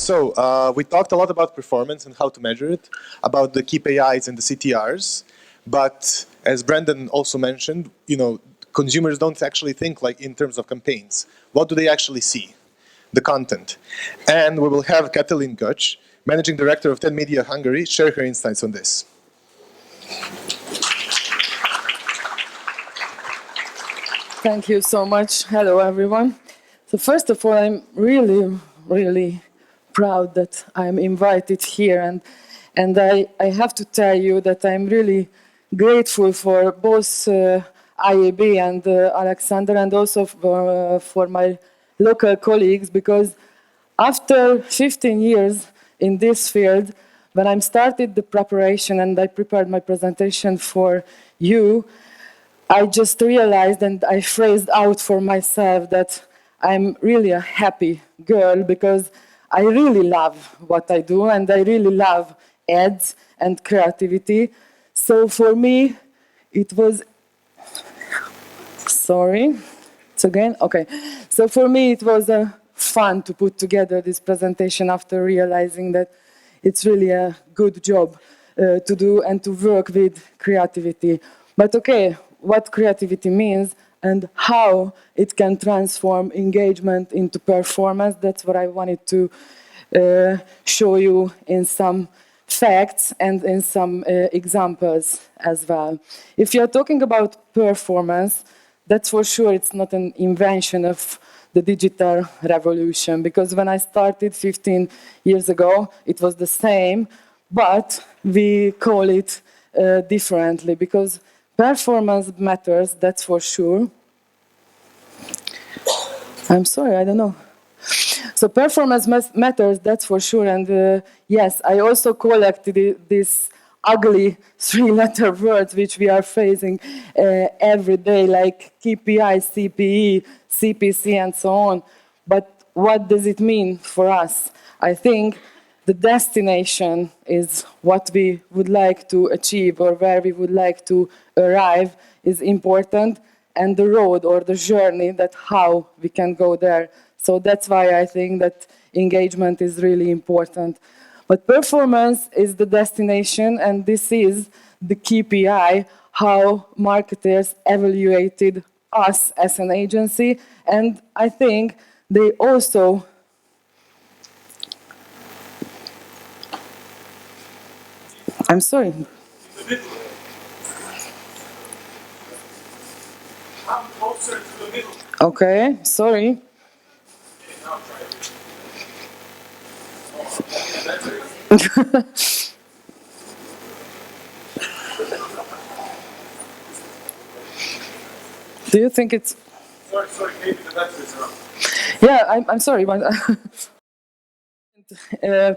We talked a lot about performance and how to measure it, about the KPIs and the CTRs, but as Brandon also mentioned, consumers don't actually think like in terms of campaigns. What do they actually see? The content. And we will have Katalin Gecs, Managing Director of 10 Media Hungary, share her insights on this. Thank you so much. Hello, everyone. So first of all, I'm really proud that I'm invited here, and I have to tell you that I'm really grateful for both IAB and Alexander, and also for my local colleagues, because after 15 years in this field, when I started the preparation and I prepared my presentation for you, I just realized and I phrased out for myself that I'm really a happy girl because I really love what I do and I really love ads and creativity. So for me, it was, sorry, it's again, okay. So for me, it was fun to put together this presentation after realizing that it's really a good job to do and to work with creativity. But okay, what creativity means and how it can transform engagement into performance. That's what I wanted to show you in some facts and in some examples as well. If you're talking about performance, that's for sure it's not an invention of the digital revolution, because when I started 15 years ago, it was the same, but we call it differently, because performance matters, that's for sure. I'm sorry, I don't know. So performance matters, that's for sure. And yes, I also collected these ugly three-letter words which we are facing every day, like KPI, CPE, CPC, and so on. But what does it mean for us? I think the destination is what we would like to achieve or where we would like to arrive is important, and the road or the journey, that how we can go there. So that's why I think that engagement is really important. But performance is the destination, and this is the KPI, how marketers evaluated us as an agency. And I think they also I'm sorry. Come closer to the middle. Okay, sorry. Do you think it's... Sorry, maybe the batteries are on. Yeah, I'm sorry, but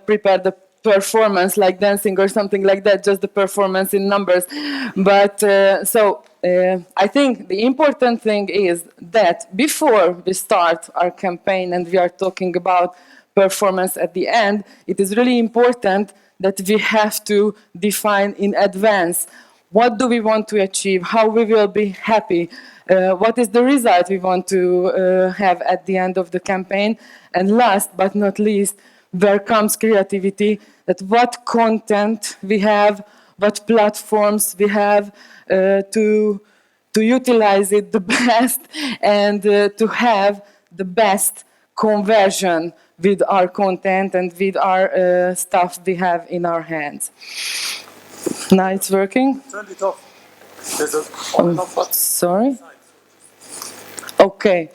prepare the performance like dancing or something like that, just the performance in numbers. But I think the important thing is that before we start our campaign and we are talking about performance at the end, it is really important that we have to define in advance what do we want to achieve, how we will be happy, what is the result we want to have at the end of the campaign, and last but not least, where comes creativity, that what content we have, what platforms we have to utilize it the best and to have the best conversion with our content and with our stuff we have in our hands. Now it's working? Turn it off. There's a on and off button. Sorry? Okay.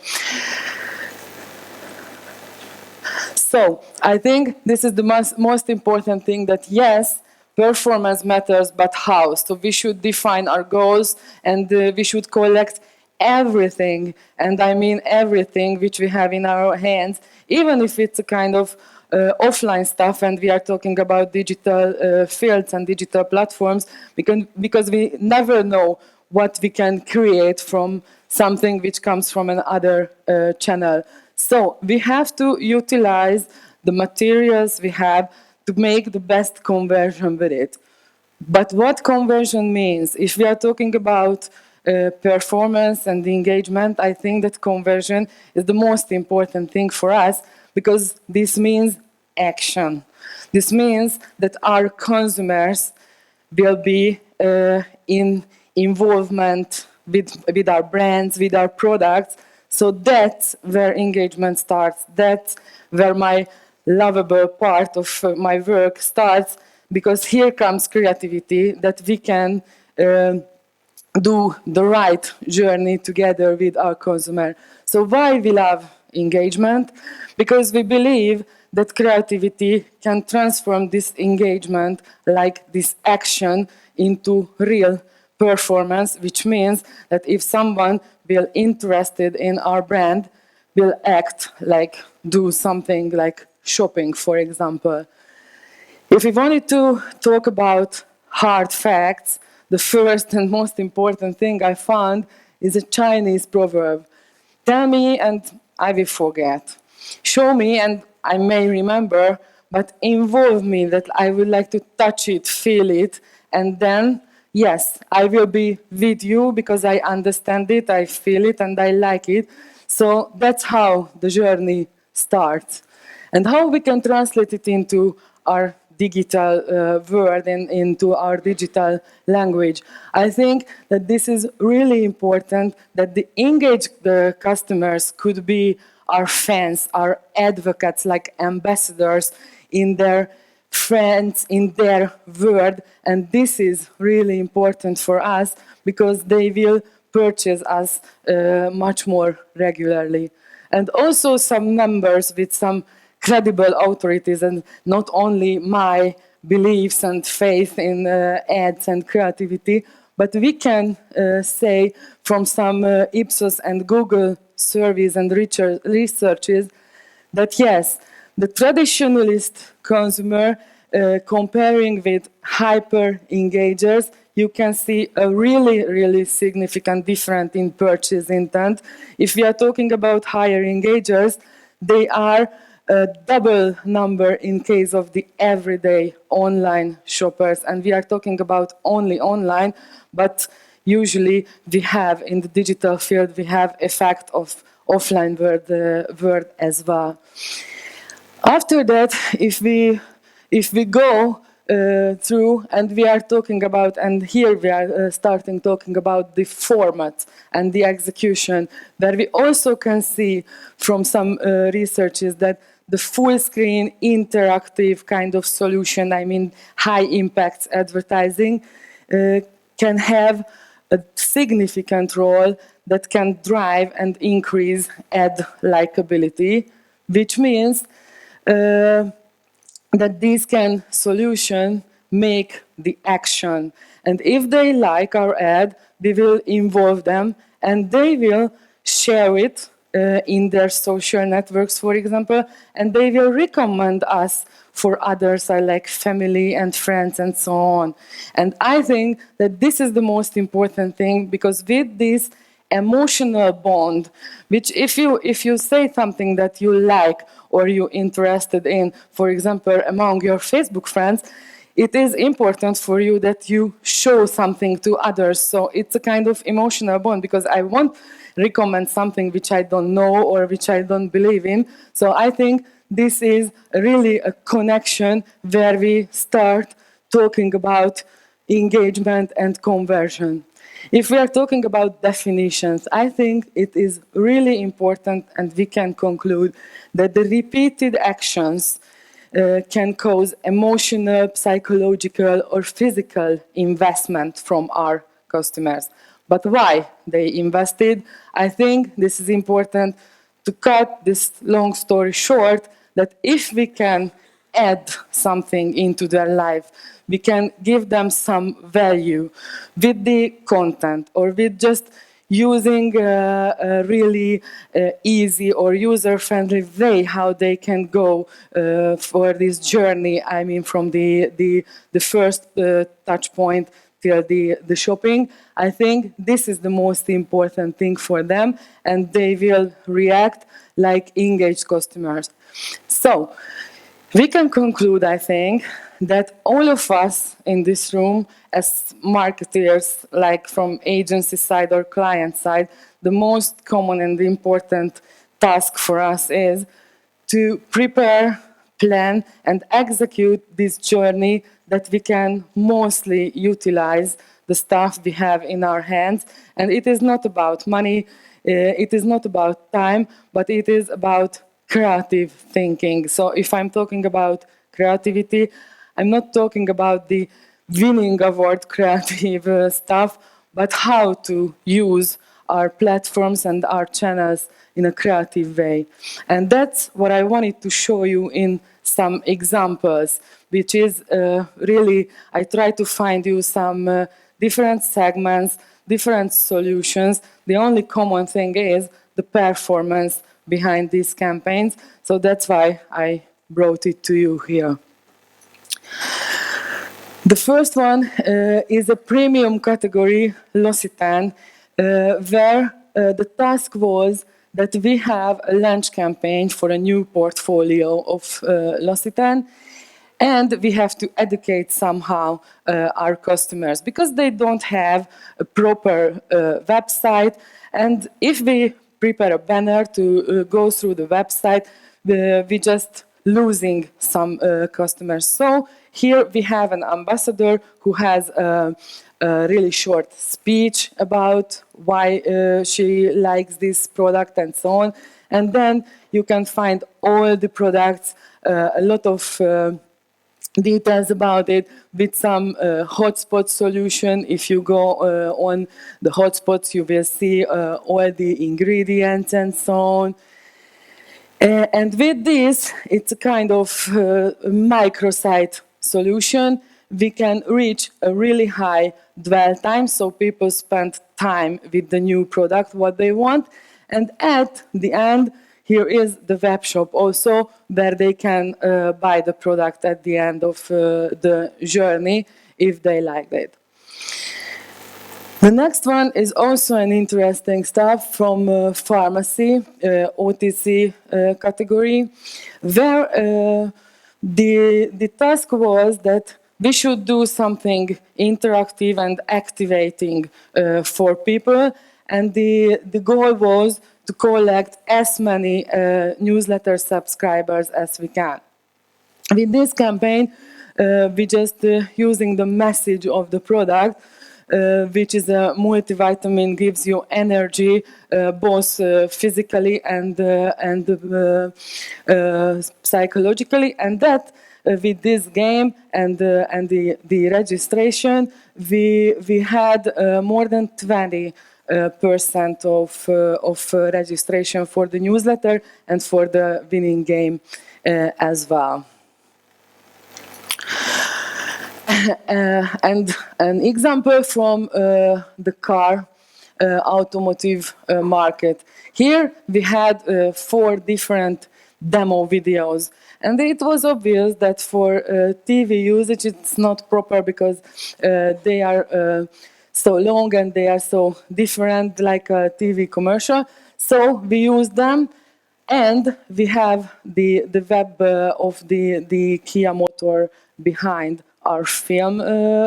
So I think this is the most important thing, that yes, performance matters, but how? So we should define our goals, and we should collect everything, and I mean everything which we have in our hands, even if it's a kind of offline stuff and we are talking about digital fields and digital platforms, because we never know what we can create from something which comes from another channel. So we have to utilize the materials we have to make the best conversion with it. But what conversion means? If we are talking about performance and engagement, I think that conversion is the most important thing for us, because this means action. This means that our consumers will be in involvement with our brands, with our products. So that's where engagement starts. That's where my lovable part of my work starts, because here comes creativity that we can do the right journey together with our consumer. So why we love engagement? Because we believe that creativity can transform this engagement, like this action, into real performance, which means that if someone will interested in our brand, will act like do something like shopping, for example. If we wanted to talk about hard facts, the first and most important thing I found is a Chinese proverb. Tell me and I will forget. Show me and I may remember, but involve me that I would like to touch it, feel it, and then, yes, I will be with you because I understand it, I feel it, and I like it. So that's how the journey starts. And how we can translate it into our digital world and into our digital language. I think that this is really important, that the engaged customers could be our fans, our advocates, like ambassadors in their friends, in their world. And this is really important for us because they will purchase us much more regularly. And also some numbers with some credible authorities, and not only my beliefs and faith in ads and creativity, but we can say from some Ipsos and Google surveys and researches that yes, the traditionalist consumer comparing with hyper engagers, you can see a really, really significant difference in purchase intent. If we are talking about higher engagers, they are a double number in case of the everyday online shoppers. And we are talking about only online, but usually we have in the digital field, we have effect of offline world as well. After that, if we go through and we are talking about, and here we are starting talking about the format and the execution, where we also can see from some researches that the full screen interactive kind of solution, I mean high impact advertising, can have a significant role that can drive and increase ad likability, which means that these can solution make the action. And if they like our ad, we will involve them and they will share it in their social networks, for example, and they will recommend us for others, like family and friends and so on. And I think that this is the most important thing, because with this emotional bond, which if you say something that you like or you're interested in, for example, among your Facebook friends, it is important for you that you show something to others. So it's a kind of emotional bond, because I won't recommend something which I don't know or which I don't believe in. So I think this is really a connection where we start talking about engagement and conversion. If we are talking about definitions, I think it is really important, and we can conclude that the repeated actions can cause emotional, psychological, or physical investment from our customers. But why they invested? I think this is important to cut this long story short, that if we can add something into their life, we can give them some value with the content, or with just using a really easy or user-friendly way how they can go for this journey. I mean, from the first touch point till the shopping. I think this is the most important thing for them, and they will react like engaged customers. So we can conclude, I think, that all of us in this room as marketers, like from agency side or client side, the most common and important task for us is to prepare plan and execute this journey that we can mostly utilize the stuff we have in our hands. And it is not about money, it is not about time, but it is about creative thinking. So if I'm talking about creativity, I'm not talking about the winning award creative stuff, but how to use our platforms and our channels in a creative way. And that's what I wanted to show you in some examples, which is really, I try to find you some different segments, different solutions. The only common thing is the performance behind these campaigns. So that's why I brought it to you here. The first one is a premium category, L'Occitane, where the task was that we have a launch campaign for a new portfolio of L'Occitane, and we have to educate somehow our customers because they don't have a proper website. And if we prepare a banner to go through the website, we just losing some customers. So here we have an ambassador who has a really short speech about why she likes this product and so on. And then you can find all the products, a lot of details about it with some hotspot solution. If you go on the hotspots, you will see all the ingredients and so on. And with this, it's a kind of microsite solution. We can reach a really high dwell time, so people spend time with the new product, what they want. And at the end, here is the web shop also, where they can buy the product at the end of the journey if they like it. The next one is also an interesting stuff from pharmacy, OTC category, where the task was that we should do something interactive and activating for people. And the goal was to collect as many newsletter subscribers as we can. With this campaign, we just using the message of the product, which is a multivitamin, gives you energy both physically and psychologically, and that with this game and the registration, we had more than 20% of registration for the newsletter and for the winning game as well. And an example from the car automotive market. Here we had 4 different demo videos, and it was obvious that for TV usage it's not proper because they are so long and they are so different, like a TV commercial. So we use them, and we have the web of the Kia motor behind our film,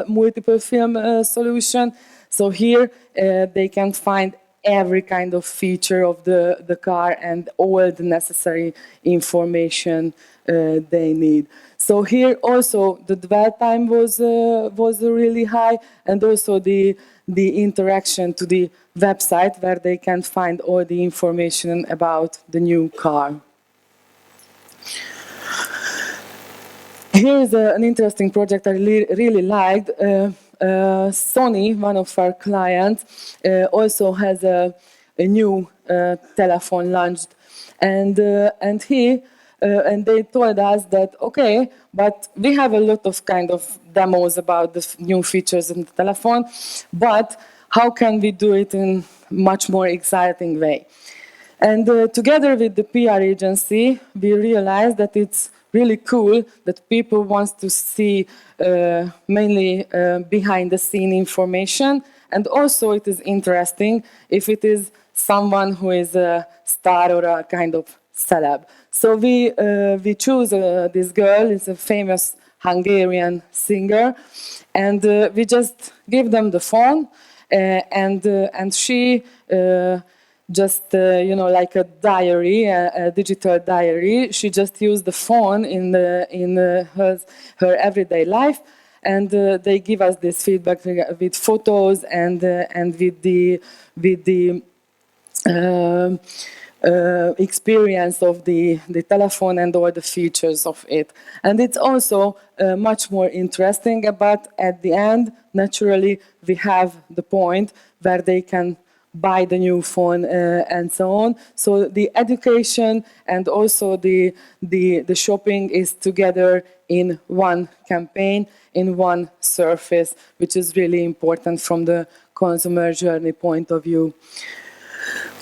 multiple film solution. So here they can find every kind of feature of the car and all the necessary information they need. So here also the dwell time was really high, and also the interaction to the website where they can find all the information about the new car. Here is an interesting project I really liked. Sony, one of our clients, also has a new telephone launched, and they told us that okay, but we have a lot of kind of demos about the new features in the telephone, but how can we do it in much more exciting way? And together with the PR agency, we realized that it's really cool that people want to see mainly behind the scene information, and also it is interesting if it is someone who is a star or a kind of celeb. So we choose this girl, is a famous Hungarian singer, and we just give them the phone, and she just like a diary, a digital diary. She just used the phone in her everyday life, and they give us this feedback with photos and with the um, experience of the telephone and all the features of it. And it's also much more interesting, but at the end, naturally, we have the point where they can buy the new phone and so on. So the education and also the shopping is together in one campaign, in one surface, which is really important from the consumer journey point of view.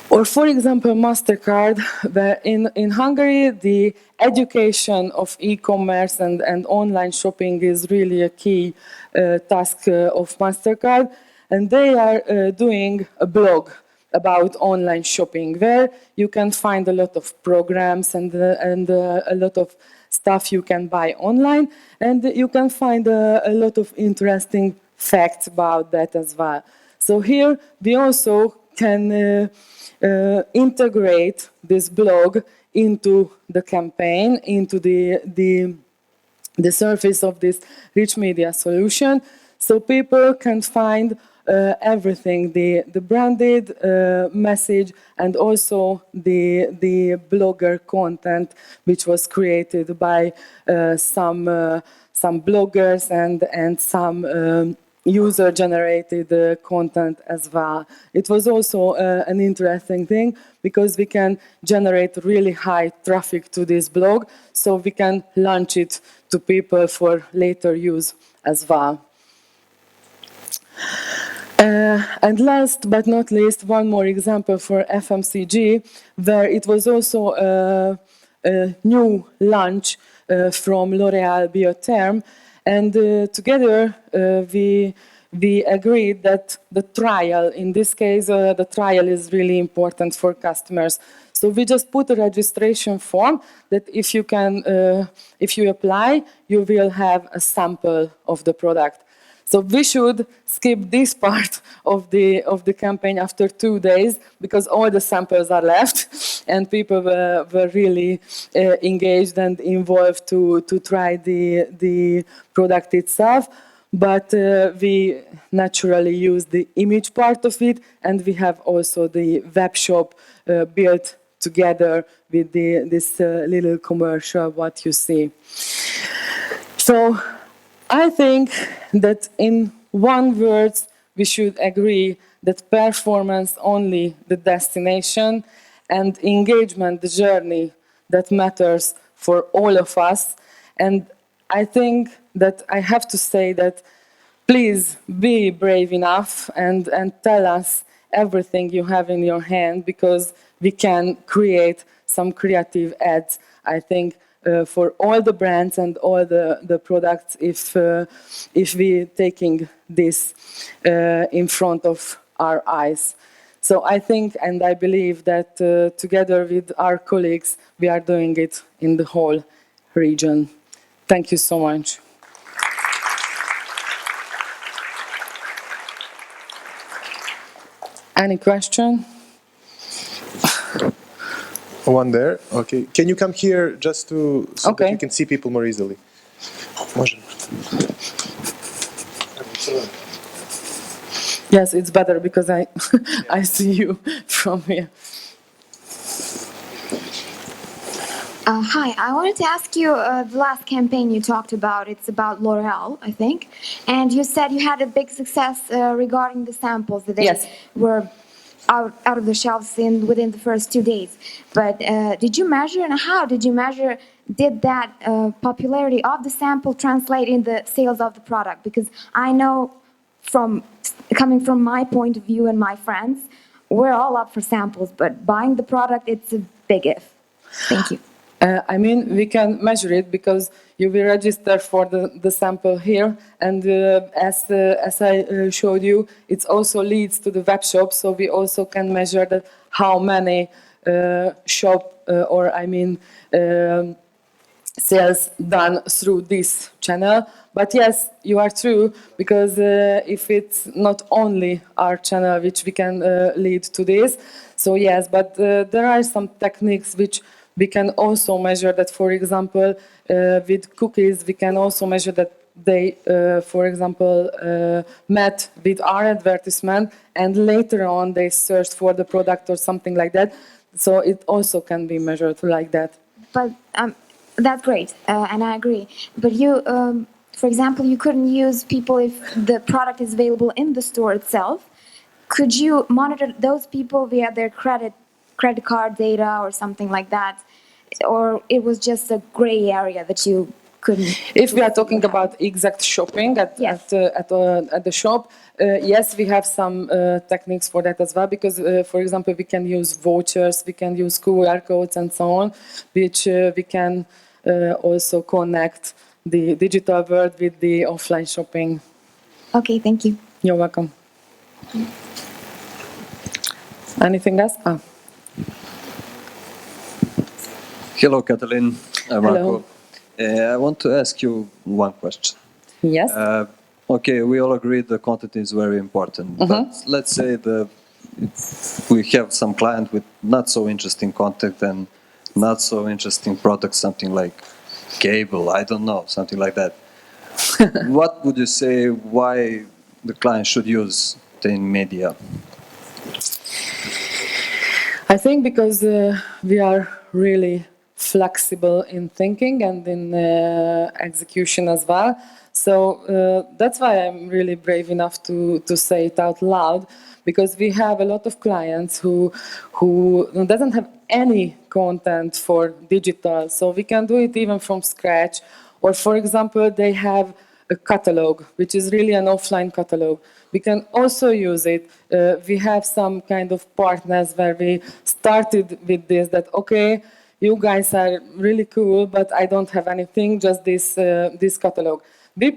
Or, for example, MasterCard, where in Hungary, the education of e-commerce and online shopping is really a key task of MasterCard. And they are doing a blog about online shopping, where you can find a lot of programs and a lot of stuff you can buy online. And you can find a lot of interesting facts about that as well. So here we also can integrate this blog into the campaign, into the surface of this rich media solution, so people can find everything, the branded message and also the blogger content, which was created by some bloggers and some user-generated content as well. It was also an interesting thing because we can generate really high traffic to this blog, so we can launch it to people for later use as well. And last but not least, one more example for FMCG, where it was also a new launch from L'Oréal Biotherm. And together we agreed that the trial, in this case, the trial is really important for customers. So we just put a registration form that if you apply, you will have a sample of the product. So we should skip this part of the campaign after 2 days because all the samples are left and people were really engaged and involved to try the product itself. But we naturally use the image part of it, and we have also the web shop built together with this little commercial what you see. So I think that in one word, we should agree that performance only the destination and engagement the journey that matters for all of us. And I think that I have to say that please be brave enough and tell us everything you have in your hand, because we can create some creative ads, I think, for all the brands and all the products if we taking this in front of our eyes. So I think and I believe that together with our colleagues, we are doing it in the whole region. Thank you so much. Any question? One there. Okay. Can you come here just so Okay. that you can see people more easily? Можно. Yes, it's better because I see you from here. Hi, I wanted to ask you, the last campaign you talked about, it's about L'Oréal, I think, and you said you had a big success regarding the samples, that they Yes. were out of the shelves within the first 2 days. But did you measure, and how did you measure, did that popularity of the sample translate in the sales of the product? Because I know coming from my point of view and my friends, we're all up for samples, but buying the product, it's a big if. Thank you. I mean, we can measure it because you will register for the sample here, and as I showed you, it also leads to the web shop, so we also can measure that how many sales done through this channel. But yes, you are true, because if it's not only our channel which we can lead to this, so yes, but there are some techniques which we can also measure that, for example, with cookies, we can also measure that they, for example, met with our advertisement and later on they searched for the product or something like that. So it also can be measured like that. But that's great, and I agree. But you, for example, you couldn't use people if the product is available in the store itself. Could you monitor those people via their credit card data or something like that, or it was just a gray area that you couldn't? If we are talking about exact shopping at the shop, yes, we have some techniques for that as well, because, for example, we can use vouchers, we can use QR codes and so on, which we can also connect the digital world with the offline shopping. Okay, thank you. You're welcome. Anything else? Hello, Katalin. Marco. Hello. I want to ask you one question. Yes. Okay, we all agree the content is very important, but let's say we have some client with not so interesting content and not so interesting product, something like cable, I don't know, something like that. What would you say why the client should use the media? I think because we are really flexible in thinking and in execution as well. So that's why I'm really brave enough to say it out loud, because we have a lot of clients who doesn't have any content for digital, so we can do it even from scratch. Or for example, they have a catalog, which is really an offline catalog. We can also use it. We have some kind of partners where we started with this, that okay, you guys are really cool, but I don't have anything, just this catalog. We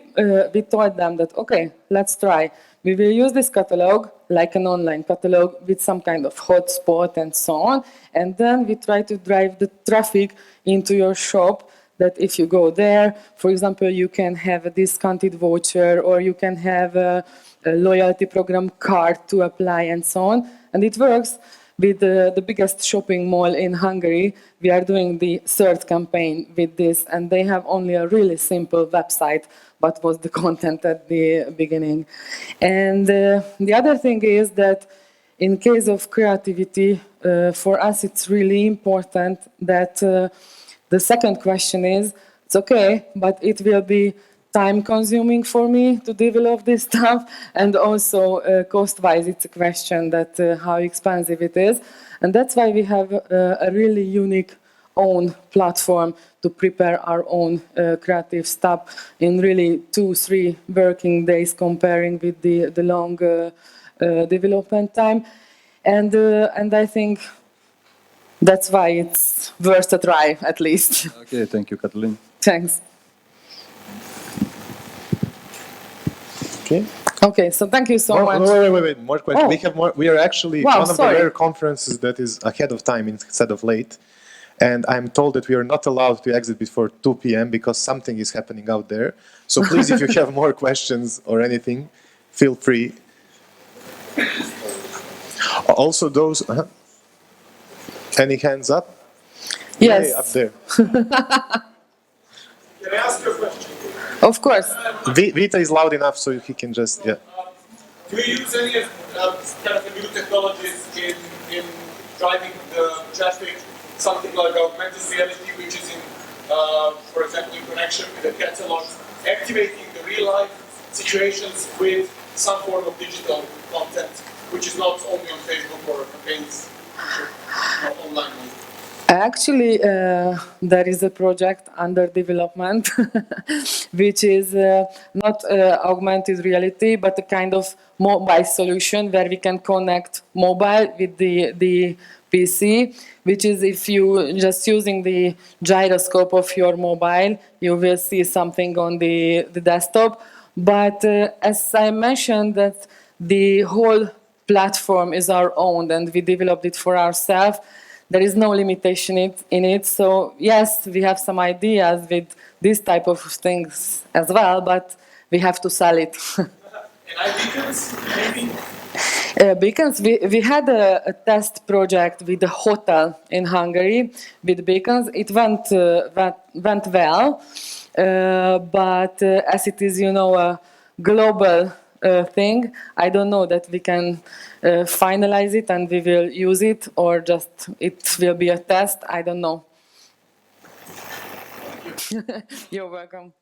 told them that, okay, let's try. We will use this catalog like an online catalog with some kind of hotspot and so on. And then we try to drive the traffic into your shop, that if you go there, for example, you can have a discounted voucher, or you can have a loyalty program card to apply and so on. And it works. With the biggest shopping mall in Hungary, we are doing the third campaign with this, and they have only a really simple website, but was the content at the beginning. And the other thing is that in case of creativity, for us it's really important that the second question is, it's okay, but it will be time-consuming for me to develop this stuff, and also cost-wise, it's a question that how expensive it is, and that's why we have a really unique own platform to prepare our own creative stuff in really 2-3 working days, comparing with the long development time, and I think that's why it's worth a try, at least. Okay, thank you, Katalin. Thanks. Okay. Okay, so thank you so much. Wait. More questions. Oh. We have more. We are actually Wow, one of sorry. the rare conferences that is ahead of time instead of late. And I'm told that we are not allowed to exit before 2 p.m. because something is happening out there. So please, if you have more questions or anything, feel free. Also, those. Any hands up? Yes. Yay, up there. Can I ask you a question? Of course. Vita is loud enough so he can just, yeah. Do you use any of kind of the new technologies in driving the traffic? Something like augmented reality, which is in, for example, in connection with the catalog, activating the real-life situations with some form of digital content, which is not only on Facebook or campaigns, not online. Actually, there is a project under development, which is not augmented reality, but a kind of mobile solution where we can connect mobile with the PC, which is if you just using the gyroscope of your mobile, you will see something on the desktop. But as I mentioned, that the whole platform is our own and we developed it for ourselves. there is no limitation in it. So yes, we have some ideas with this type of things as well, but we have to sell it. And beacons, maybe? Beacons, we had a test project with a hotel in Hungary with beacons. It went well, but as it is, a global thing, I don't know that we can finalize it and we will use it, or just it will be a test. I don't know. You're welcome.